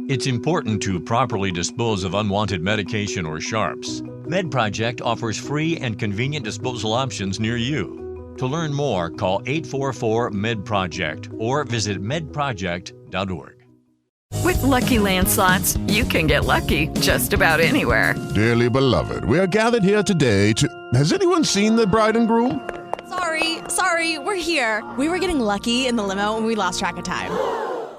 It's important to properly dispose of unwanted medication or sharps. MedProject offers free and convenient disposal options near you. To learn more, call 844-MedProject or visit medproject.org. With Lucky Land Slots, you can get lucky just about anywhere. Dearly beloved, we are gathered here today to... Has anyone seen the bride and groom? Sorry, we're here. We were getting lucky in the limo and we lost track of time.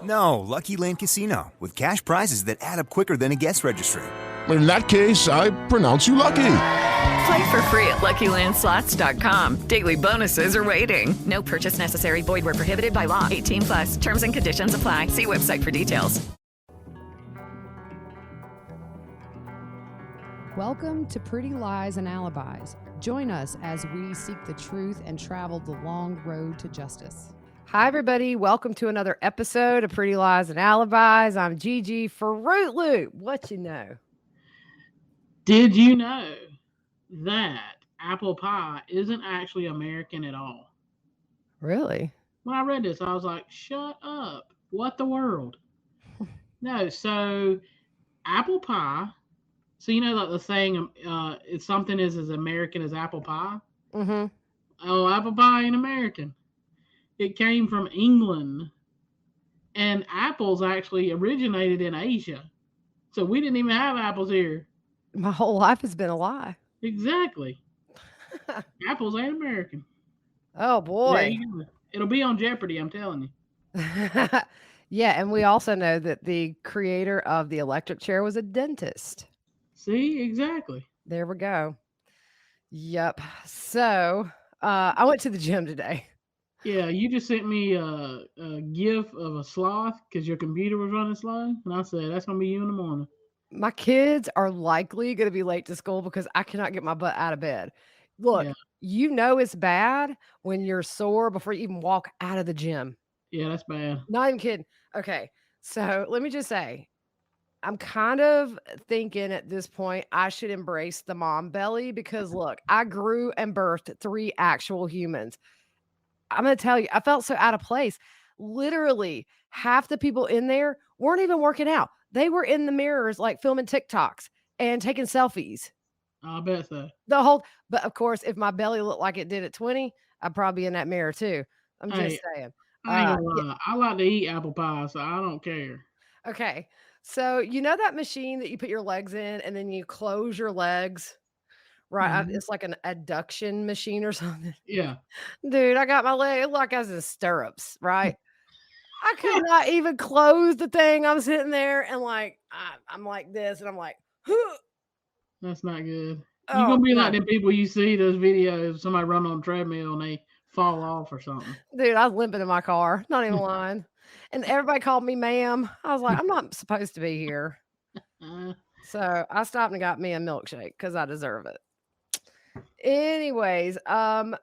No, Lucky Land Casino, with cash prizes that add up quicker than a guest registry. In that case, I pronounce you lucky. Play for free at LuckyLandSlots.com. Daily bonuses are waiting. No purchase necessary. Void where prohibited by law. 18+. Terms and conditions apply. See website for details. Welcome to Pretty Lies and Alibis. Join us as we seek the truth and travel the long road to justice. Hi, everybody. Welcome to another episode of Pretty Lies and Alibis. I'm Gigi Fruit Loop. What you know? Did you know that apple pie isn't actually American at all? Really? When I read this, I was like, shut up. What the world? No, so apple pie. So you know, like the saying, it's something is as American as apple pie. Mm-hmm. Oh, apple pie ain't American. It came from England, and apples actually originated in Asia. So we didn't even have apples here. My whole life has been a lie. Exactly. Apples ain't American. Oh, boy. It'll be on Jeopardy, I'm telling you. Yeah, and we also know that the creator of the electric chair was a dentist. See, exactly. There we go. Yep. So I went to the gym today. Yeah, you just sent me a gif of a sloth because your computer was running slow. And I said, that's going to be you in the morning. My kids are likely going to be late to school because I cannot get my butt out of bed. Look, You know it's bad when you're sore before you even walk out of the gym. Yeah, that's bad. Not even kidding. Okay, so let me just say, I'm kind of thinking at this point I should embrace the mom belly because, look, I grew and birthed 3 actual humans. I'm going to tell you, I felt so out of place. Literally, half the people in there weren't even working out. They were in the mirrors, like filming TikToks and taking selfies. I bet so. But of course, if my belly looked like it did at 20, I'd probably be in that mirror too. I'm just saying. I ain't gonna lie. I like to eat apple pie, so I don't care. Okay. So, you know that machine that you put your legs in and then you close your legs? Right. Mm-hmm. It's like an adduction machine or something. Yeah. Dude, I got my leg like I was in stirrups, right? I could not even close the thing. I'm sitting there and like, I'm like this and I'm like, huh. That's not good. You're going to be like the people you see those videos, somebody run on a treadmill and they fall off or something. Dude, I was limping in my car. Not even lying. And everybody called me ma'am. I was like, I'm not supposed to be here. So I stopped and got me a milkshake because I deserve it. Anyways,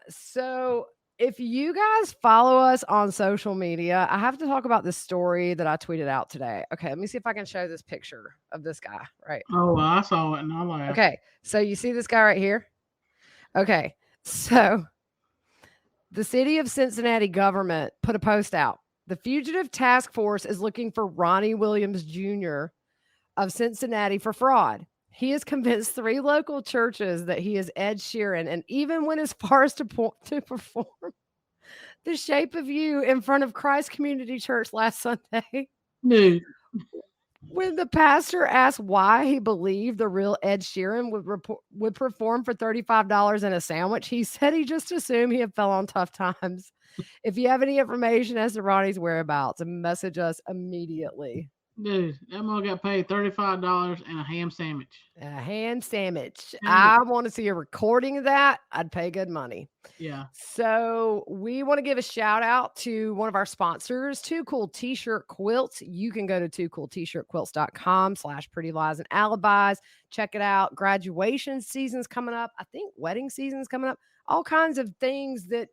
so if you guys follow us on social media, I have to talk about this story that I tweeted out today. Okay, let me see if I can show this picture of this guy. Right. Oh, I saw it and I laughed. Okay, so you see this guy right here? Okay, so the city of Cincinnati government put a post out. The Fugitive Task Force is looking for Ronnie Williams Jr. of Cincinnati for fraud. He has convinced 3 local churches that he is Ed Sheeran and even went as far as to perform The Shape of You in front of Christ Community Church last Sunday. Dude. When the pastor asked why he believed the real Ed Sheeran would perform for $35 and a sandwich, he said he just assumed he had fell on tough times. If you have any information as to Ronnie's whereabouts, message us immediately. Dude, that mother got paid $35 and a ham sandwich. A ham sandwich. I want to see a recording of that. I'd pay good money. Yeah. So we want to give a shout out to one of our sponsors, Too Cool T-Shirt Quilts. You can go to toocooltshirtquilts.com/pretty lies and alibis. Check it out. Graduation season's coming up. I think wedding season's coming up. All kinds of things that,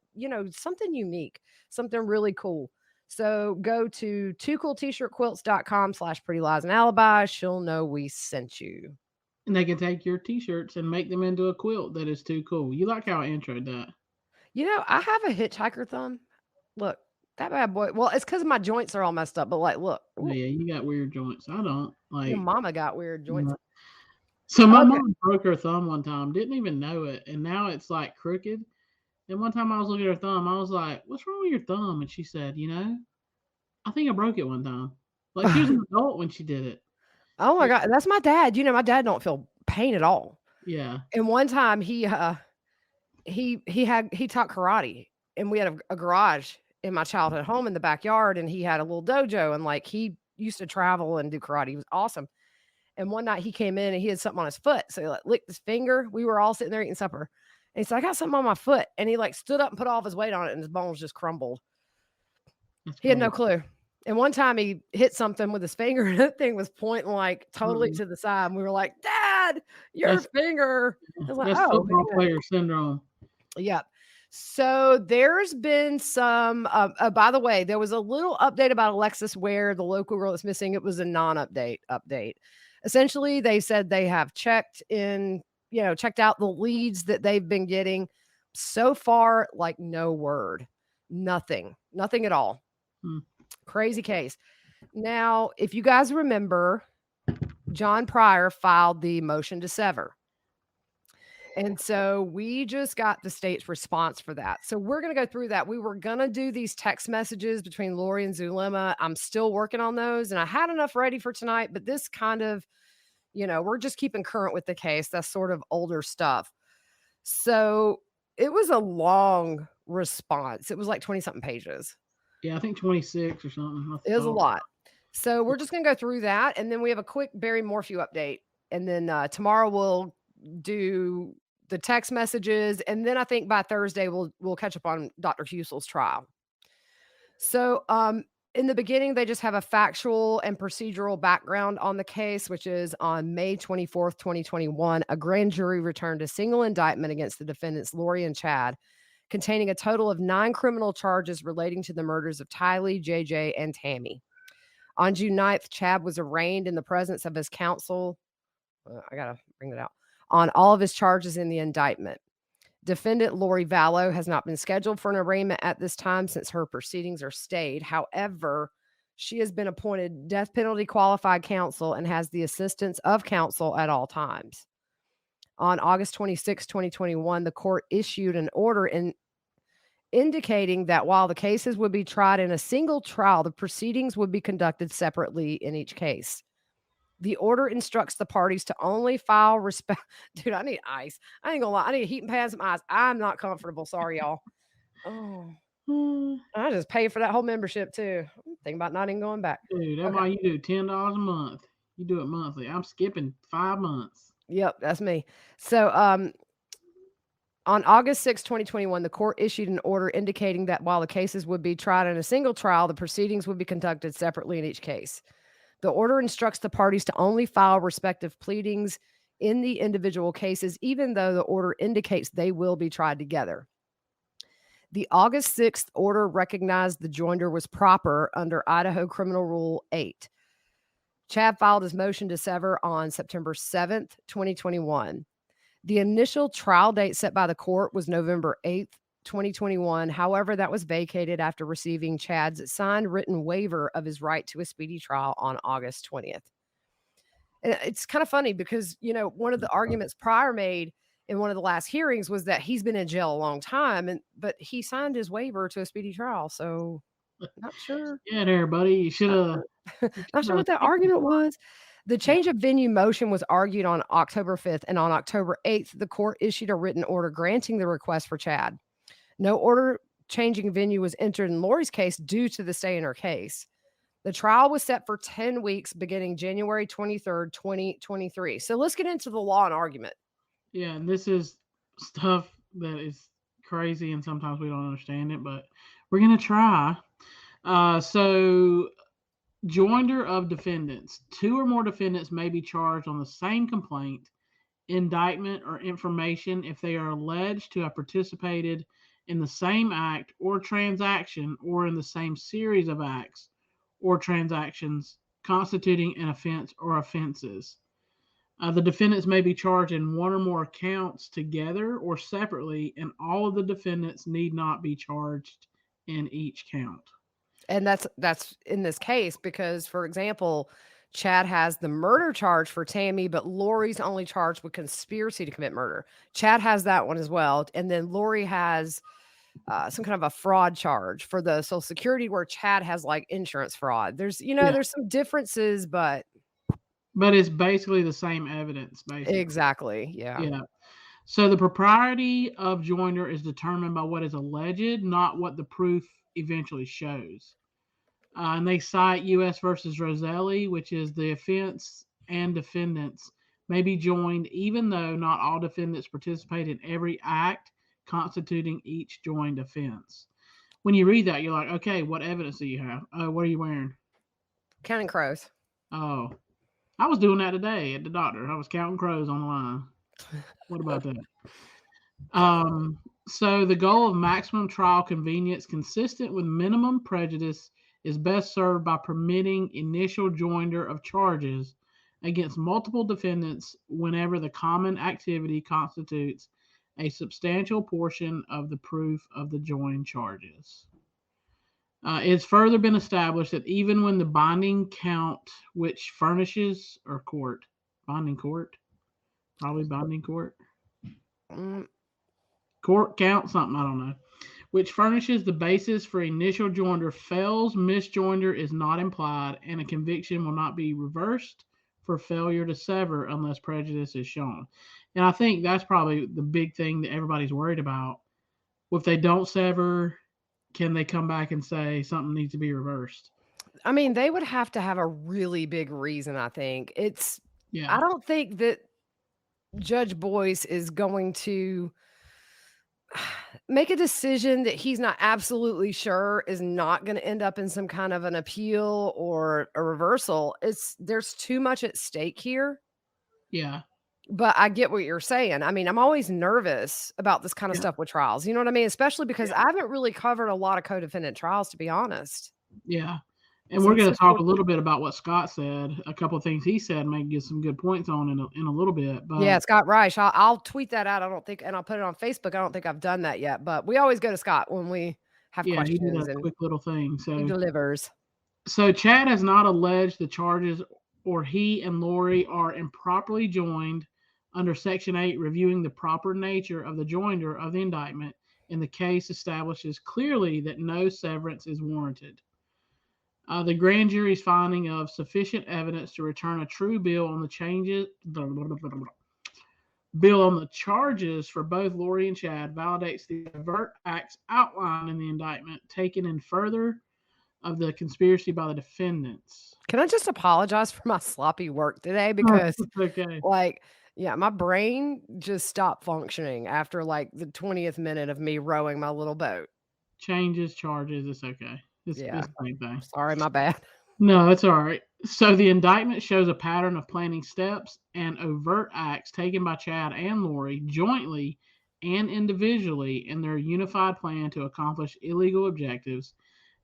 something unique, something really cool. So go to toocooltshirtquilts.com/pretty lies and alibis. She'll know we sent you. And they can take your t-shirts and make them into a quilt that is too cool. You like how I introed that? I have a hitchhiker thumb. Look, That bad boy. Well, it's because my joints are all messed up. But like, look, Oh, yeah, you got weird joints. I don't your like. mama got weird joints. So my Okay. mom broke her thumb one time, didn't even know it, and now it's like crooked. And one time I was looking at her thumb, I was like, "What's wrong with your thumb?" And she said, I think I broke it one time. Like she was an adult when she did it. Oh my It- God, that's my dad. My dad don't feel pain at all. yeah. And one time he taught karate, and we had a garage in my childhood home in the backyard, and he had a little dojo, and like he used to travel and do karate. He was awesome. And one night he came in and he had something on his foot, so he like licked his finger. We were all sitting there eating supper, and he said, "I got something on my foot," and he like stood up and put all of his weight on it, and his bones just crumbled. That's He had no crazy. clue. And one time he hit something with his finger, and that thing was pointing like totally Mhm. to the side. And we were like, "Dad, your That's finger." I was like, that's "Oh, football yeah." player syndrome. Yep. So there's been some. By the way, there was a little update about Alexis Ware, the local girl that's missing. It was a non-update update. Essentially, they said they have checked out the leads that they've been getting. So far, like no word, nothing at all. Hmm. Crazy case. Now, if you guys remember, John Pryor filed the motion to sever. And so we just got the state's response for that. So we're going to go through that. We were going to do these text messages between Lori and Zulema. I'm still working on those, and I had enough ready for tonight, but this kind of, we're just keeping current with the case. That's sort of older stuff. So it was a long response. It was like 20 something pages. Yeah, I think 26 or something. Off the It was a top. lot. So we're just going to go through that. And then we have a quick Barry Morphew update. And then tomorrow we'll do the text messages. And then I think by Thursday we'll catch up on Dr. Husel's trial. So in the beginning, they just have a factual and procedural background on the case, which is on May 24th, 2021, a grand jury returned a single indictment against the defendants, Lori and Chad, containing a total of 9 criminal charges relating to the murders of Tylee, JJ, and Tammy. On June 9th, Chad was arraigned in the presence of his counsel. I got to bring that out. On all of his charges in the indictment. Defendant Lori Vallow has not been scheduled for an arraignment at this time since her proceedings are stayed. However, she has been appointed death penalty qualified counsel and has the assistance of counsel at all times. On August 26, 2021, the court issued an order indicating that while the cases would be tried in a single trial, the proceedings would be conducted separately in each case. The order instructs the parties to only file respect. Dude, I need ice. I ain't gonna lie. I need a heating pad and some ice. I'm not comfortable. Sorry, y'all. Oh, I just paid for that whole membership too. I'm thinking about not even going back. Dude, that's Okay. why you do $10 a month. You do it monthly. I'm skipping 5 months. Yep, that's me. So, on August 6, 2021, the court issued an order indicating that while the cases would be tried in a single trial, the proceedings would be conducted separately in each case. The order instructs the parties to only file respective pleadings in the individual cases, even though the order indicates they will be tried together. The August 6th order recognized the joinder was proper under Idaho Criminal Rule 8. Chad filed his motion to sever on September 7th, 2021. The initial trial date set by the court was November 8th, 2021. However, that was vacated after receiving Chad's signed written waiver of his right to a speedy trial on August 20th. And it's kind of funny because, one of the arguments Pryor made in one of the last hearings was that he's been in jail a long time, but he signed his waiver to a speedy trial. So not sure. Yeah, there, buddy. You should have. Not sure what that argument was. The change of venue motion was argued on October 5th, and on October 8th, the court issued a written order granting the request for Chad. No order changing venue was entered in Lori's case due to the stay in her case. The trial was set for 10 weeks beginning January 23rd, 2023. So let's get into the law and argument. Yeah, and this is stuff that is crazy, and sometimes we don't understand it, but we're going to try. So, joinder of defendants. 2 or more defendants may be charged on the same complaint, indictment, or information if they are alleged to have participated in the same act or transaction or in the same series of acts or transactions constituting an offense or offenses. The defendants may be charged in 1 or more counts together or separately, and all of the defendants need not be charged in each count. And that's in this case because, for example, Chad has the murder charge for Tammy, but Lori's only charged with conspiracy to commit murder. Chad has that one as well. And then Lori has some kind of a fraud charge for the Social Security where Chad has like insurance fraud. There's, Yeah. there's some differences, but it's basically the same evidence, basically. exactly. Yeah. Yeah. So the propriety of joinder is determined by what is alleged, not what the proof eventually shows. And they cite U.S. versus Roselli, which is the offense and defendants may be joined even though not all defendants participate in every act constituting each joined offense. When you read that, you're like, okay, what evidence do you have? What are you wearing? Counting crows. Oh, I was doing that today at the doctor. I was counting crows on the line. What about that? So the goal of maximum trial convenience consistent with minimum prejudice is best served by permitting initial joinder of charges against multiple defendants whenever the common activity constitutes a substantial portion of the proof of the joined charges. It's further been established that even when the binding count, which furnishes, or court, binding court, probably binding court, court count, something, I don't know, which furnishes the basis for initial joinder fails, misjoinder is not implied, and a conviction will not be reversed for failure to sever unless prejudice is shown. And I think that's probably the big thing that everybody's worried about. If they don't sever, can they come back and say something needs to be reversed? I mean, they would have to have a really big reason, I think. Yeah. I don't think that Judge Boyce is going to make a decision that he's not absolutely sure is not going to end up in some kind of an appeal or a reversal. There's too much at stake here. Yeah. But I get what you're saying. I mean, I'm always nervous about this kind of stuff with trials. You know what I mean? Especially because I haven't really covered a lot of co-defendant trials, to be honest. Yeah. And we're going to talk a little bit about what Scott said. A couple of things he said may get some good points on in a little bit. But yeah, Scott Reich. I'll tweet that out. I don't think, and I'll put it on Facebook. I don't think I've done that yet. But we always go to Scott when we have questions. He did a quick little thing. So he delivers. So Chad has not alleged the charges, or he and Lori are improperly joined under Section 8, reviewing the proper nature of the joinder of the indictment, and the case establishes clearly that no severance is warranted. The grand jury's finding of sufficient evidence to return a true bill on the charges for both Lori and Chad validates the overt acts outlined in the indictment taken in further of the conspiracy by the defendants. Can I just apologize for my sloppy work today? Because okay. My brain just stopped functioning after like the 20th minute of me rowing my little boat. Changes, charges, it's okay. It's the same thing. Sorry, my bad. No, it's all right. So the indictment shows a pattern of planning steps and overt acts taken by Chad and Lori jointly and individually in their unified plan to accomplish illegal objectives,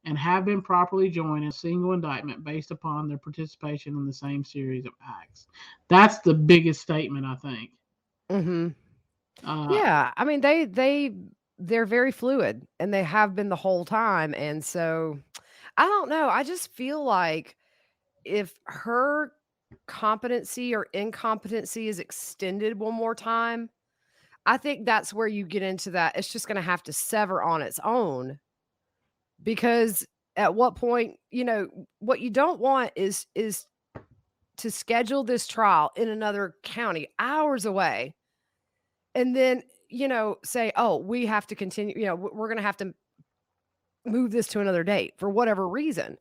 and have been properly joined in a single indictment based upon their participation in the same series of acts. That's the biggest statement, I think. Mm-hmm. I mean, they're very fluid, and they have been the whole time. And so, I don't know. I just feel like if her competency or incompetency is extended one more time, I think that's where you get into that. It's just going to have to sever on its own. Because at what point, what you don't want is to schedule this trial in another county hours away and then, say, oh, we have to continue, we're going to have to move this to another date for whatever reason.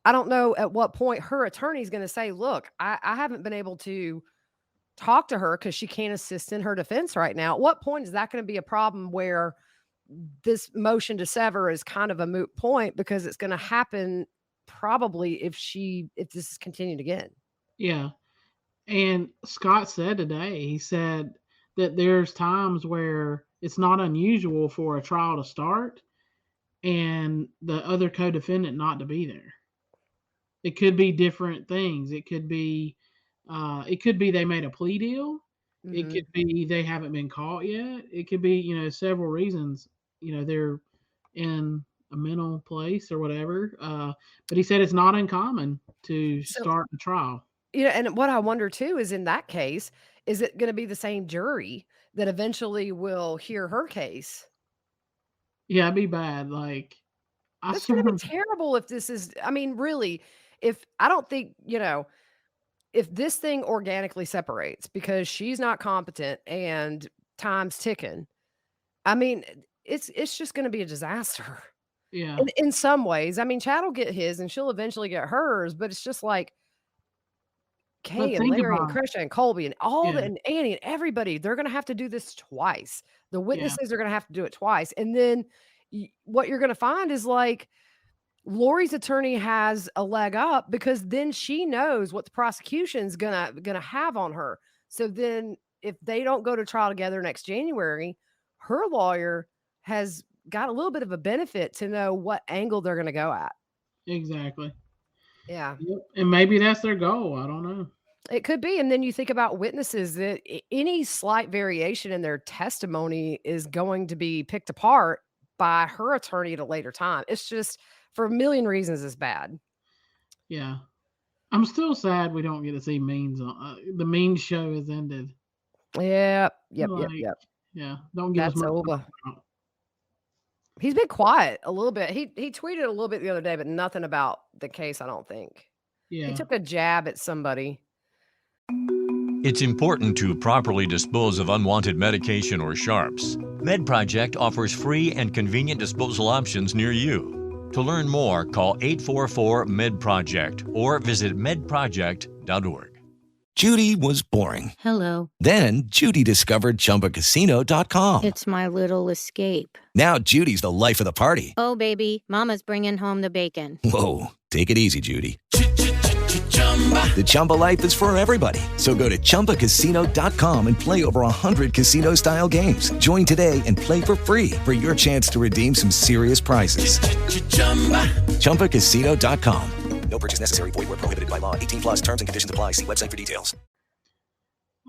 I don't know at what point her attorney is going to say, look, I haven't been able to talk to her because she can't assist in her defense right now. At what point is that going to be a problem where this motion to sever is kind of a moot point, because it's going to happen probably if this is continued again. Yeah. And Scott said today, he said that there's times where it's not unusual for a trial to start and the other co-defendant not to be there. It could be different things. It could be they made a plea deal. Mm-hmm. It could be they haven't been caught yet. It could be, several reasons. They're in a mental place or whatever. But he said it's not uncommon to So, start a trial. and what I wonder too is in that case, is it going to be the same jury that eventually will hear her case? Yeah, it'd be bad. Like I That's going to be swear, terrible if this is, I mean, really, if I don't think, if this thing organically separates because she's not competent and time's ticking, I mean, it's just going to be a disaster. yeah. In some ways, I mean, Chad will get his and she'll eventually get hers, but it's just like But Kay and think Larry and about Krisha and Colby and all the yeah, and Annie and everybody, they're gonna have to do this twice. The yeah, witnesses are gonna have to do it twice, and then what you're gonna find is like Lori's attorney has a leg up because then she knows what the prosecution's gonna have on her. So then, if they don't go to trial together next January, her lawyer has got a little bit of a benefit to know what angle they're gonna go at. exactly. Yeah. Yep. And maybe that's their goal. I don't know. It could be, and then you think about witnesses that any slight variation in their testimony is going to be picked apart by her attorney at a later time. It's just for a million reasons is bad. Yeah. I'm still sad we don't get to see Means on the Means show has ended. Yep. Like, yeah, don't give us That's much to talk over. about. He's been quiet a little bit. He tweeted a little bit the other day, but nothing about the case, I don't think. He Yeah. took a jab at somebody. It's important to properly dispose of unwanted medication or sharps. MedProject offers free and convenient disposal options near you. To learn more, call 844-MED-PROJECT or visit medproject.org. Judy was boring. Hello. Then Judy discovered ChumbaCasino.com. It's my little escape. Now Judy's the life of the party. Oh, baby, mama's bringing home the bacon. Whoa, take it easy, Judy. The Chumba life is for everybody. So go to ChumbaCasino.com and play over 100 casino-style games. Join today and play for free for your chance to redeem some serious prizes. ChumbaCasino.com. No purchase necessary. Void where prohibited by law. 18 plus terms and conditions apply. See website for details.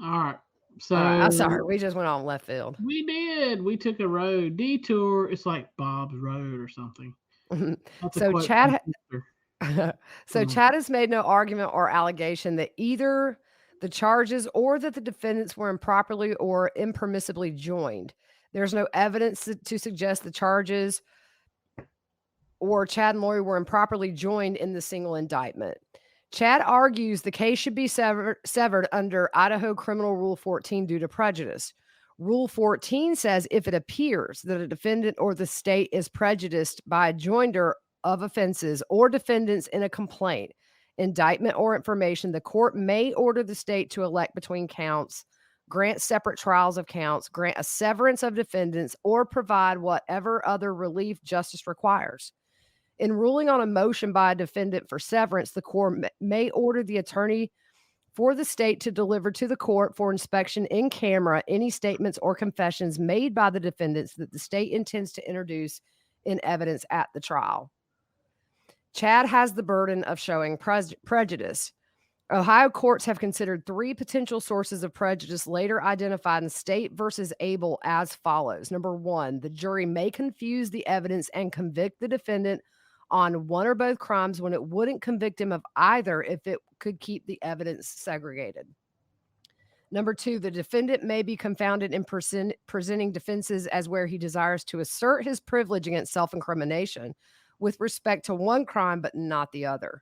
All right. So I'm sorry, we just went on left field. we did. We took a road detour. It's like Bob's Road or something. That's a So quote Chad from Sister. So Chad has made no argument or allegation that either the charges or that the defendants were improperly or impermissibly joined. There's no evidence to suggest the charges or Chad and Lori were improperly joined in the single indictment. Chad argues the case should be severed under Idaho Criminal Rule 14 due to prejudice. Rule 14 says if it appears that a defendant or the state is prejudiced by a joinder of offenses or defendants in a complaint, indictment, or information, the court may order the state to elect between counts, grant separate trials of counts, grant a severance of defendants, or provide whatever other relief justice requires. In ruling on a motion by a defendant for severance, the court may order the attorney for the state to deliver to the court for inspection in camera any statements or confessions made by the defendants that the state intends to introduce in evidence at the trial. Chad has the burden of showing prejudice. Ohio courts have considered three potential sources of prejudice later identified in State versus Abel as follows. Number one, the jury may confuse the evidence and convict the defendant on one or both crimes when it wouldn't convict him of either if it could keep the evidence segregated. Number two, the defendant may be confounded in presenting defenses as where he desires to assert his privilege against self-incrimination with respect to one crime but not the other.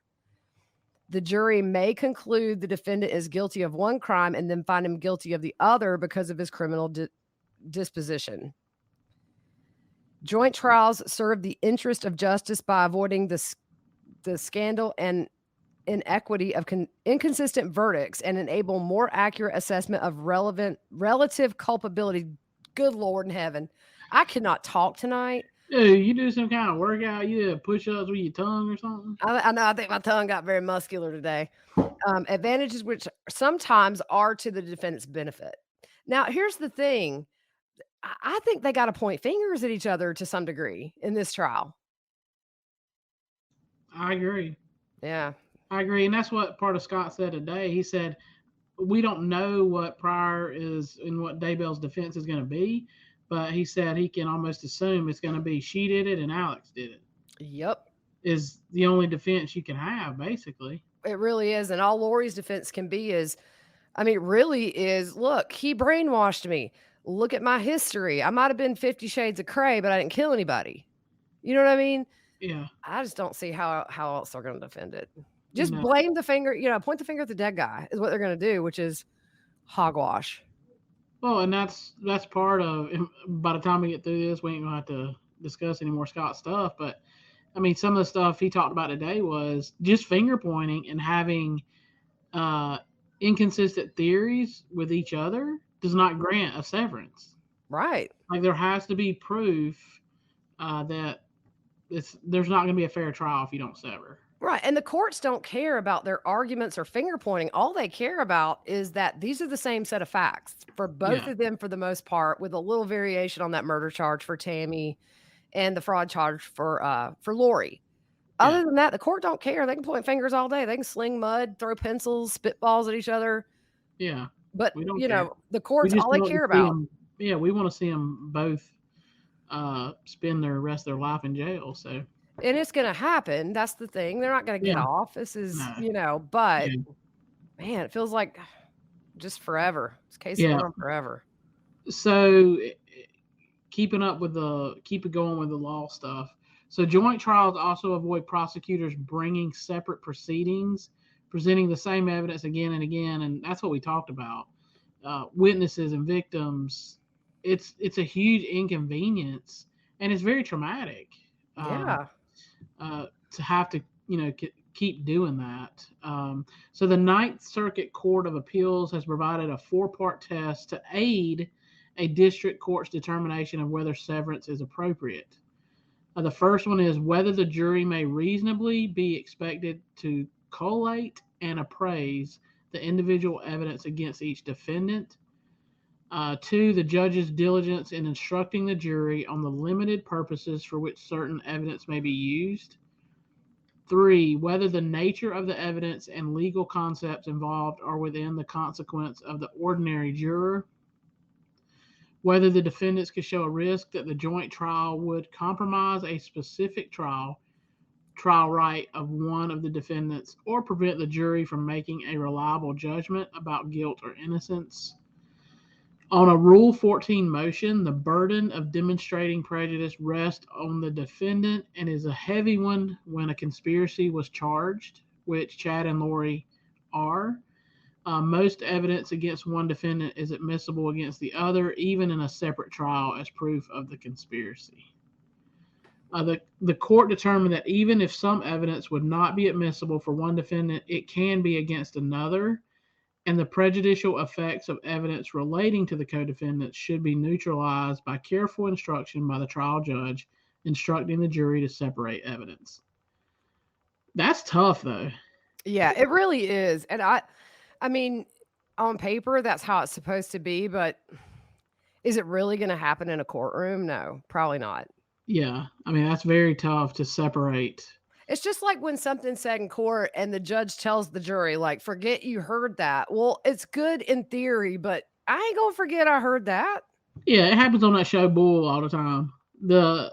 The jury may conclude the defendant is guilty of one crime and then find him guilty of the other because of his criminal disposition. Joint trials serve the interest of justice by avoiding the scandal and inequity of inconsistent verdicts and enable more accurate assessment of relative culpability. Good Lord in heaven. I cannot talk tonight. Dude, you do some kind of workout? You did push-ups with your tongue or something? I know. I think my tongue got very muscular today. Advantages which sometimes are to the defendant's benefit. Now, here's the thing. I think they got to point fingers at each other to some degree in this trial. I agree. Yeah. I agree. And that's what part of Scott said today. He said, we don't know what Pryor is and what Daybell's defense is going to be, but he said he can almost assume it's going to be she did it and Alex did it. Yep. is the only defense you can have, basically. It really is. And all Lori's defense can be is, really is, look, he brainwashed me. Look at my history. I might have been 50 Shades of Grey, but I didn't kill anybody. You know what I mean? Yeah. I just don't see how else they're going to defend it. Just No. blame the finger, point the finger at the dead guy is what they're going to do, which is hogwash. Well, and that's part of. By the time we get through this, we ain't gonna have to discuss any more Scott stuff. But some of the stuff he talked about today was just finger pointing and having inconsistent theories with each other does not grant a severance. Right. Like there has to be proof that there's not going to be a fair trial if you don't sever. Right. And the courts don't care about their arguments or finger pointing. All they care about is that these are the same set of facts for both of them for the most part, with a little variation on that murder charge for Tammy and the fraud charge for Lori. Other than that, the court don't care. They can point fingers all day. They can sling mud, throw pencils, spitballs at each other. Yeah. But, we don't care. The courts, all they care about. We want to see them both spend the rest of their life in jail. So. And it's going to happen. That's the thing. They're not going to get off. This is, but man, it feels like just forever. It's case law forever. So keep it going with the law stuff. So joint trials also avoid prosecutors bringing separate proceedings, presenting the same evidence again and again. And that's what we talked about. Witnesses and victims. It's a huge inconvenience and it's very traumatic. To have to, keep doing that. So the Ninth Circuit Court of Appeals has provided a 4-part test to aid a district court's determination of whether severance is appropriate. The first one is whether the jury may reasonably be expected to collate and appraise the individual evidence against each defendant. 2, the judge's diligence in instructing the jury on the limited purposes for which certain evidence may be used. 3, whether the nature of the evidence and legal concepts involved are within the consequence of the ordinary juror. Whether the defendants could show a risk that the joint trial would compromise a specific trial right of one of the defendants or prevent the jury from making a reliable judgment about guilt or innocence. On a Rule 14 motion, the burden of demonstrating prejudice rests on the defendant and is a heavy one when a conspiracy was charged, which Chad and Lori are. Most evidence against one defendant is admissible against the other, even in a separate trial, as proof of the conspiracy. The court determined that even if some evidence would not be admissible for one defendant, it can be against another, and the prejudicial effects of evidence relating to the co-defendants should be neutralized by careful instruction by the trial judge, instructing the jury to separate evidence. That's tough, though. Yeah, it really is. And on paper, that's how it's supposed to be, but is it really going to happen in a courtroom? No, probably not. Yeah, that's very tough to separate. It's just like when something's said in court and the judge tells the jury, like, forget you heard that. Well, it's good in theory, but I ain't going to forget I heard that. Yeah, it happens on that show Bull all the time. The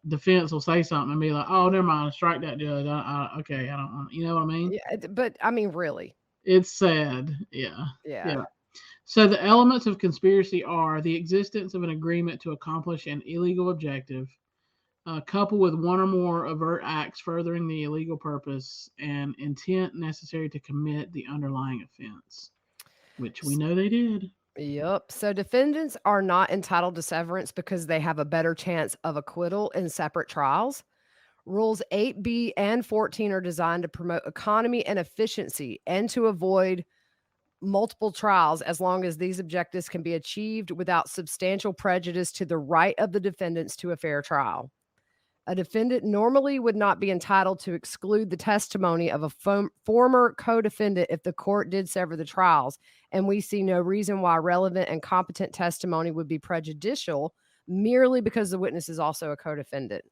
defense will say something and be like, oh, never mind, strike that judge. Okay, I don't want, you know what I mean? Yeah, but really. It's sad. Yeah. So the elements of conspiracy are the existence of an agreement to accomplish an illegal objective, coupled with one or more overt acts furthering the illegal purpose, and intent necessary to commit the underlying offense, which we know they did. Yep. So defendants are not entitled to severance because they have a better chance of acquittal in separate trials. Rules 8B and 14 are designed to promote economy and efficiency and to avoid multiple trials as long as these objectives can be achieved without substantial prejudice to the right of the defendants to a fair trial. A defendant normally would not be entitled to exclude the testimony of a former co-defendant if the court did sever the trials, and we see no reason why relevant and competent testimony would be prejudicial merely because the witness is also a co-defendant.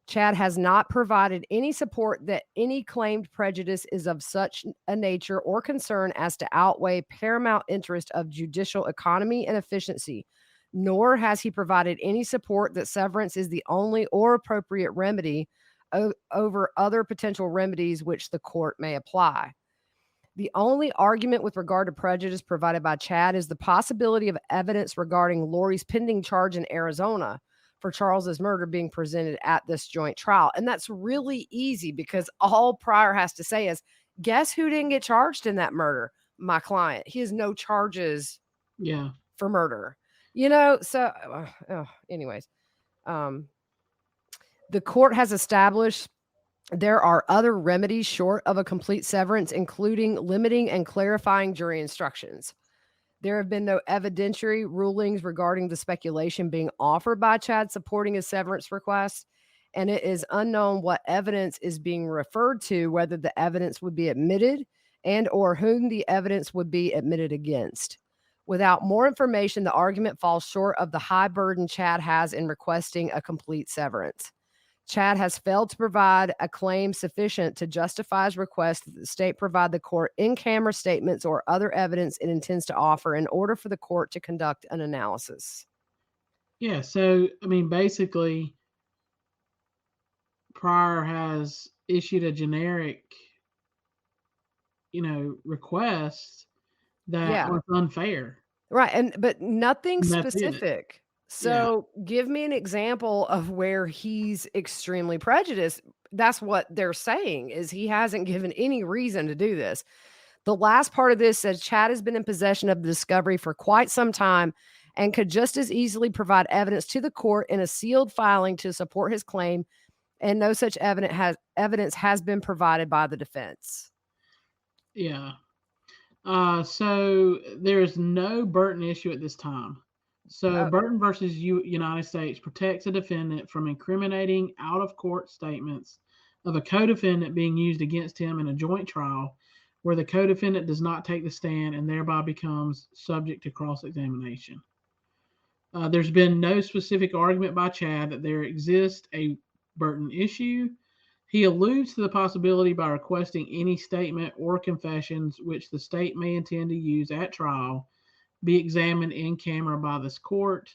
Chad has not provided any support that any claimed prejudice is of such a nature or concern as to outweigh paramount interest of judicial economy and efficiency, nor has he provided any support that severance is the only or appropriate remedy over other potential remedies which the court may apply. The only argument with regard to prejudice provided by Chad is the possibility of evidence regarding Lori's pending charge in Arizona for Charles's murder being presented at this joint trial. And that's really easy because all Pryor has to say is, guess who didn't get charged in that murder? My client. He has no charges for murder. Anyways, the court has established there are other remedies short of a complete severance, including limiting and clarifying jury instructions. There have been no evidentiary rulings regarding the speculation being offered by Chad supporting his severance request, and it is unknown what evidence is being referred to, whether the evidence would be admitted and or whom the evidence would be admitted against. Without more information, the argument falls short of the high burden Chad has in requesting a complete severance. Chad has failed to provide a claim sufficient to justify his request that the state provide the court in-camera statements or other evidence it intends to offer in order for the court to conduct an analysis. Yeah, so, I mean, basically, Pryor has issued a generic, request that was unfair. Right, but nothing And that's it. specific. So give me an example of where he's extremely prejudiced. That's what they're saying, is he hasn't given any reason to do this. The last part of this says Chad has been in possession of the discovery for quite some time and could just as easily provide evidence to the court in a sealed filing to support his claim, and no such evidence has been provided by the defense. Yeah. So there is no Burton issue at this time. So Burton versus United States protects a defendant from incriminating out-of-court statements of a co-defendant being used against him in a joint trial where the co-defendant does not take the stand and thereby becomes subject to cross-examination. There's been no specific argument by Chad that there exists a Burton issue. He alludes to the possibility by requesting any statement or confessions which the state may intend to use at trial be examined in camera by this court.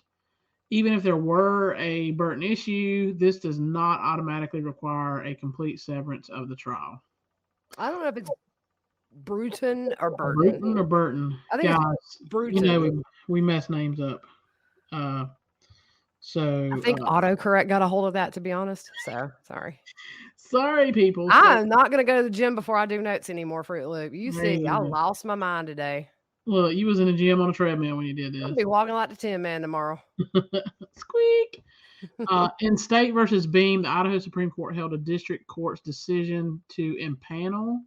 Even if there were a Burton issue, this does not automatically require a complete severance of the trial. I don't know if it's Bruton or Burton. Bruton or Burton. I think it's Bruton. We mess names up. So I think autocorrect got a hold of that, to be honest. So sorry. Sorry, people. I'm not going to go to the gym before I do notes anymore, Fruit Loop. You see, I lost my mind today. Well, you was in the gym on a treadmill when you did this. I'll be walking like the Tin Man tomorrow. Squeak. In State versus Beam, the Idaho Supreme Court held a district court's decision to impanel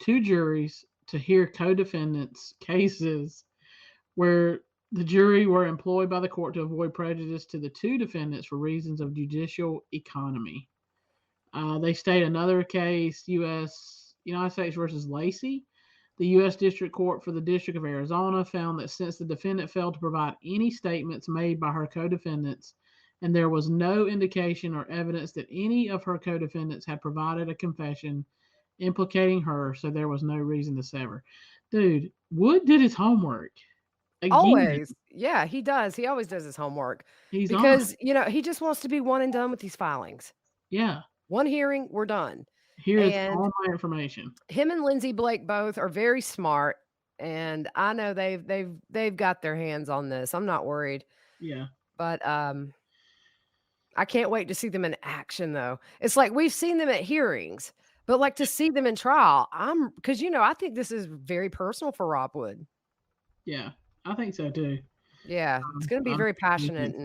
2 juries to hear co-defendants' cases where the jury were employed by the court to avoid prejudice to the 2 defendants for reasons of judicial economy. They state another case, United States versus Lacey. The U.S. District Court for the District of Arizona found that since the defendant failed to provide any statements made by her co-defendants, and there was no indication or evidence that any of her co-defendants had provided a confession implicating her, so there was no reason to sever. Dude, Wood did his homework. Again. Always. Yeah, he does. He always does his homework. Because, he just wants to be one and done with these filings. Yeah. One hearing, we're done. Here's all my information. Him and Lindsay Blake both are very smart, and I know they've got their hands on this. I'm not worried. Yeah. But I can't wait to see them in action, though. It's like we've seen them at hearings, but like to see them in trial, because I think this is very personal for Rob Wood. Yeah, I think so too. Yeah, it's going to be very passionate.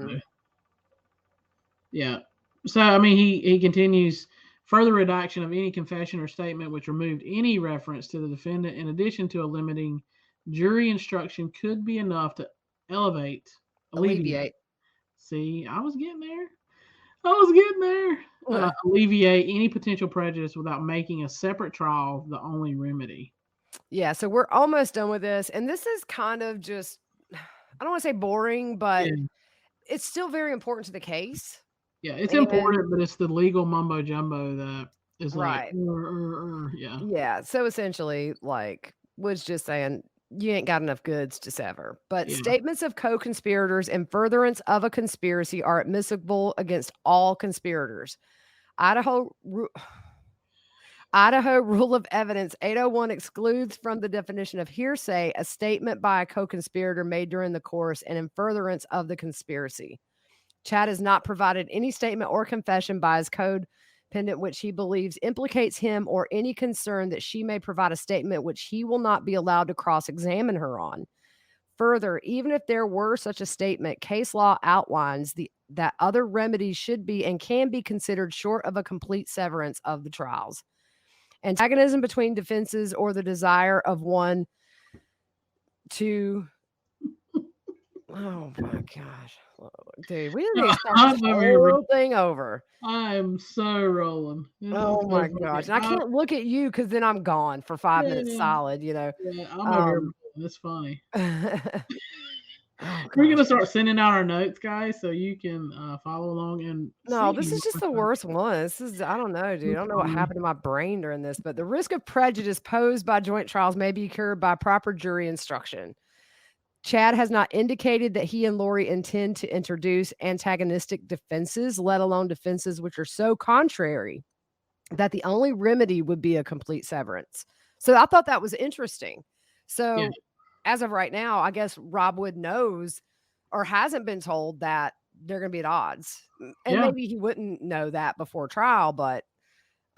Yeah. So I mean, he continues. Further redaction of any confession or statement which removed any reference to the defendant, in addition to a limiting jury instruction, could be enough to alleviate. See, I was getting there. Alleviate any potential prejudice without making a separate trial the only remedy. Yeah, so we're almost done with this. And this is kind of just, I don't want to say boring, but it's still very important to the case. Yeah, it's important, but it's the legal mumbo jumbo that is right. Like, yeah. Yeah. So essentially, like, was just saying, you ain't got enough goods to sever. But Yeah. statements of co-conspirators in furtherance of a conspiracy are admissible against all conspirators. Idaho Idaho Rule of Evidence 801 excludes from the definition of hearsay a statement by a co-conspirator made during the course and in furtherance of the conspiracy. Chad has not provided any statement or confession by his codependent which he believes implicates him or any concern that she may provide a statement which he will not be allowed to cross-examine her on. Further, even if there were such a statement, case law outlines that other remedies should be and can be considered short of a complete severance of the trials. Antagonism between defenses or the desire of one to oh my gosh. Dude, we need to start this whole thing over. I am so rolling. Oh my gosh. And I can't look at you because then I'm gone for 5 minutes solid, Yeah, I'm over here. That's funny. We're gonna start sending out our notes, guys, so you can follow along. And no, this is just the worst one. This is I don't know, dude. I don't know what happened to my brain during this, but the risk of prejudice posed by joint trials may be cured by proper jury instruction. Chad has not indicated that he and Lori intend to introduce antagonistic defenses, let alone defenses which are so contrary that the only remedy would be a complete severance. So I thought that was interesting. So as of right now, I guess Rob Wood knows or hasn't been told that they're going to be at odds. And maybe he wouldn't know that before trial, but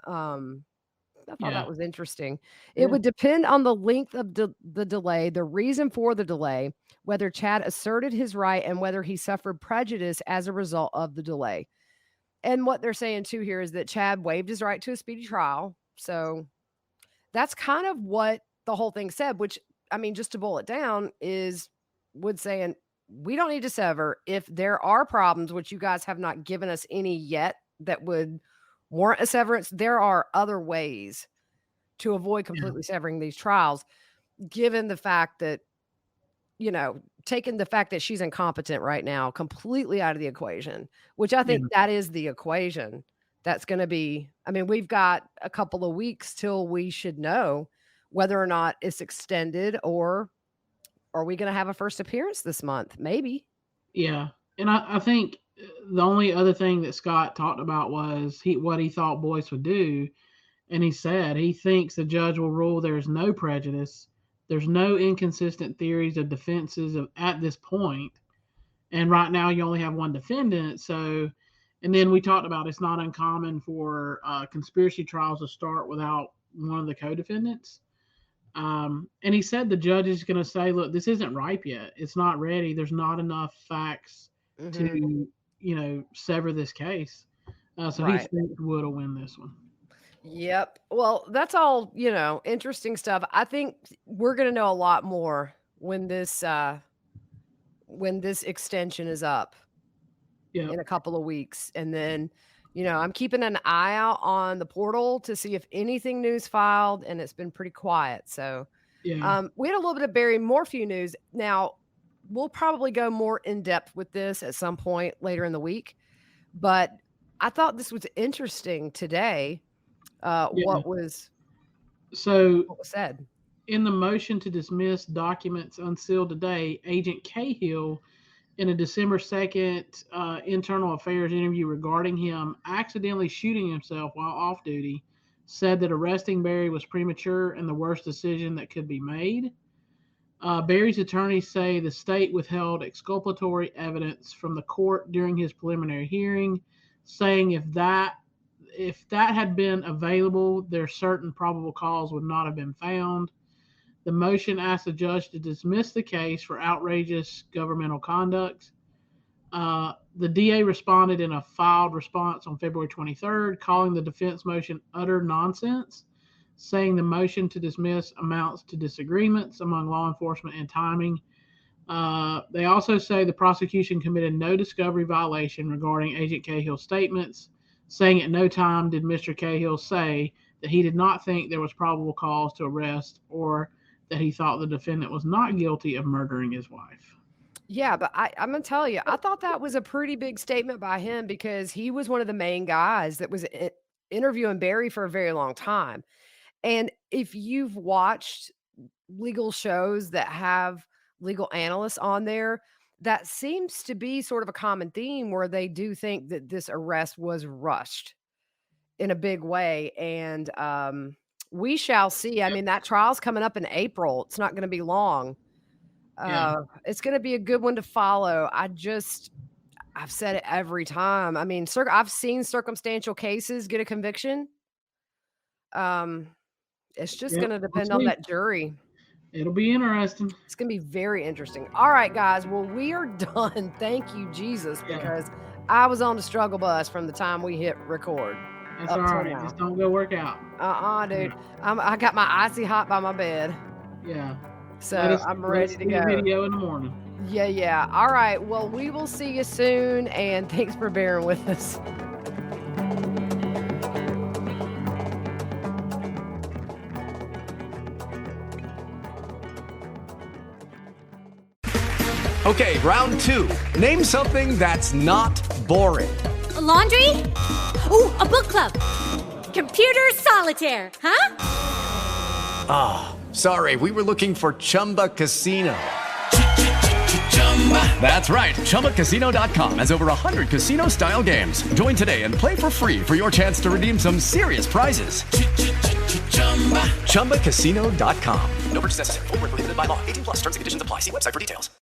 I thought that was interesting. It would depend on the length of the delay, the reason for the delay, whether Chad asserted his right, and whether he suffered prejudice as a result of the delay. And what they're saying too here is that Chad waived his right to a speedy trial. So that's kind of what the whole thing said, which, I mean, just to boil it down, is Wood saying, we don't need to sever. If there are problems, which you guys have not given us any yet, that would warrant a severance, there are other ways to avoid completely severing these trials, given the fact that, you know, taking the fact that she's incompetent right now completely out of the equation, which I think that is the equation that's going to be, I mean, we've got a couple of weeks till we should know whether or not it's extended, or are we going to have a first appearance this month? Maybe. Yeah. And I think the only other thing that Scott talked about was what he thought Boyce would do. And he said he thinks the judge will rule there's no prejudice. There's no inconsistent theories of defenses at this point. And right now you only have one defendant. So, and then we talked about it's not uncommon for conspiracy trials to start without one of the co-defendants. And he said the judge is going to say, look, this isn't ripe yet. It's not ready. There's not enough facts to, you know, sever this case. So he thinks Wood will win this one. Yep. Well, that's all, you know, interesting stuff. I think we're going to know a lot more when this extension is up in a couple of weeks. And then, you know, I'm keeping an eye out on the portal to see if anything news filed, and it's been pretty quiet. So we had a little bit of Barry Morphew news. Now, we'll probably go more in depth with this at some point later in the week, but I thought this was interesting today. What was said in the motion to dismiss documents unsealed today? Agent Cahill, in a December 2nd internal affairs interview regarding him accidentally shooting himself while off duty, said that arresting Barry was premature and the worst decision that could be made. Barry's attorneys say the state withheld exculpatory evidence from the court during his preliminary hearing, saying if that had been available, their certain probable cause would not have been found. The motion asked the judge to dismiss the case for outrageous governmental conduct. The DA responded in a filed response on February 23rd, calling the defense motion utter nonsense, saying the motion to dismiss amounts to disagreements among law enforcement and timing. They also say the prosecution committed no discovery violation regarding Agent Cahill's statements, saying at no time did Mr. Cahill say that he did not think there was probable cause to arrest or that he thought the defendant was not guilty of murdering his wife. Yeah, but I'm going to tell you, I thought that was a pretty big statement by him because he was one of the main guys that was interviewing Barry for a very long time. And if you've watched legal shows that have legal analysts on there, that seems to be sort of a common theme where they do think that this arrest was rushed in a big way. And we shall see. I mean, that trial's coming up in April. It's not going to be long. It's going to be a good one to follow. I've said it every time. I mean, I've seen circumstantial cases get a conviction. It's just going to depend on that jury. It'll be interesting. It's going to be very interesting. All right, guys. Well, we are done. Thank you, Jesus, because I was on the struggle bus from the time we hit record. That's all right. Just don't go work out. Dude. I got my icy hot by my bed. Yeah. So I'm ready to go. Video in the morning. Yeah. All right. Well, we will see you soon, and thanks for bearing with us. Okay, round 2. Name something that's not boring. A laundry? Ooh, a book club. Computer solitaire, huh? Ah, sorry, we were looking for Chumba Casino. That's right, ChumbaCasino.com has over 100 casino-style games. Join today and play for free for your chance to redeem some serious prizes. ChumbaCasino.com. No purchase necessary. Void where prohibited by law. 18+ terms and conditions apply. See website for details.